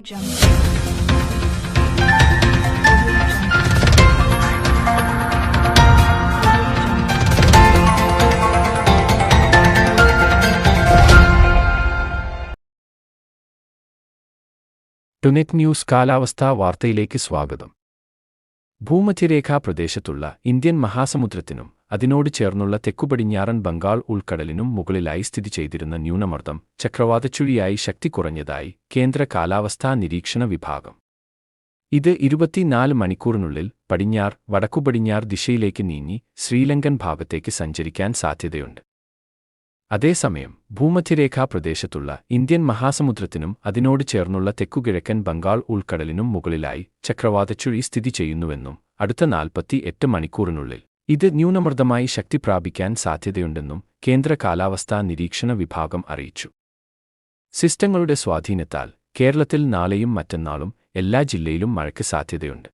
ടുനെറ്റ് news കാലാവസ്ഥാ വാർത്തയിലേക്ക് സ്വാഗതം. ഭൂമധ്യരേഖാ പ്രദേശത്തുള്ള ഇന്ത്യൻ മഹാസമുദ്രത്തിനും അതിനോട് ചേർന്നുള്ള തെക്കുപടിഞ്ഞാറൻ ബംഗാൾ ഉൾക്കടലിനും മുകളിലായി സ്ഥിതി ചെയ്തിരുന്ന ന്യൂനമർദ്ദം ചക്രവാതച്ചുഴിയായി ശക്തി കുറഞ്ഞതായി കേന്ദ്ര കാലാവസ്ഥാ നിരീക്ഷണ വിഭാഗം. ഇത് 24 മണിക്കൂറിനുള്ളിൽ വടക്കുപടിഞ്ഞാറ് ദിശയിലേക്ക് നീങ്ങി ശ്രീലങ്കൻ ഭാഗത്തേക്ക് സഞ്ചരിക്കാൻ സാധ്യതയുണ്ട്. അതേസമയം ഭൂമധ്യരേഖാ പ്രദേശത്തുള്ള ഇന്ത്യൻ മഹാസമുദ്രത്തിനും അതിനോട് ചേർന്നുള്ള തെക്കുകിഴക്കൻ ബംഗാൾ ഉൾക്കടലിനും മുകളിലായി ചക്രവാതച്ചുഴി സ്ഥിതി ചെയ്യുന്നുവെന്നും അടുത്ത 48 മണിക്കൂറിനുള്ളിൽ ഇത് ന്യൂനമർദ്ദമായി ശക്തി പ്രാപിക്കാൻ സാധ്യതയുണ്ടെന്നും കേന്ദ്ര കാലാവസ്ഥാ നിരീക്ഷണ വിഭാഗം അറിയിച്ചു. സിസ്റ്റങ്ങളുടെ സ്വാധീനത്താൽ കേരളത്തിൽ നാളെയും മറ്റന്നാളും എല്ലാ ജില്ലയിലും മഴയ്ക്ക് സാധ്യതയുണ്ട്.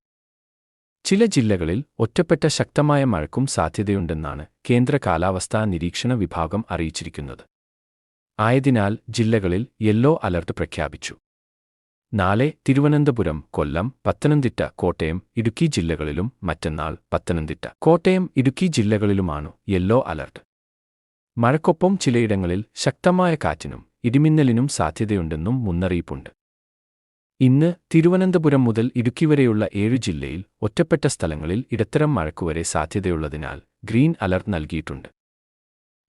ചില ജില്ലകളിൽ ഒറ്റപ്പെട്ട ശക്തമായ മഴയ്ക്കും സാധ്യതയുണ്ടെന്നാണ് കേന്ദ്ര കാലാവസ്ഥാ നിരീക്ഷണ വിഭാഗം അറിയിച്ചിരിക്കുന്നത്. ആയതിനാൽ ജില്ലകളിൽ യെല്ലോ അലർട്ട് പ്രഖ്യാപിച്ചു. നാളെ തിരുവനന്തപുരം, കൊല്ലം, പത്തനംതിട്ട, കോട്ടയം, ഇടുക്കി ജില്ലകളിലും മറ്റന്നാൾ പത്തനംതിട്ട, കോട്ടയം, ഇടുക്കി ജില്ലകളിലുമാണ് യെല്ലോ അലർട്ട്. മഴയ്ക്കൊപ്പം ചിലയിടങ്ങളിൽ ശക്തമായ കാറ്റിനും ഇടിമിന്നലിനും സാധ്യതയുണ്ടെന്നും മുന്നറിയിപ്പുണ്ട്. ഇന്ന് തിരുവനന്തപുരം മുതൽ ഇടുക്കി വരെയുള്ള 7 ജില്ലയിൽ ഒറ്റപ്പെട്ട സ്ഥലങ്ങളിൽ ഇടത്തരം മഴയ്ക്കുവരെ സാധ്യതയുള്ളതിനാൽ ഗ്രീൻ അലർട്ട് നൽകിയിട്ടുണ്ട്.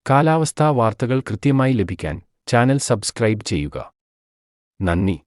കാലാവസ്ഥാ വാർത്തകൾ കൃത്യമായി ലഭിക്കാൻ ചാനൽ സബ്സ്ക്രൈബ് ചെയ്യുക. നന്ദി.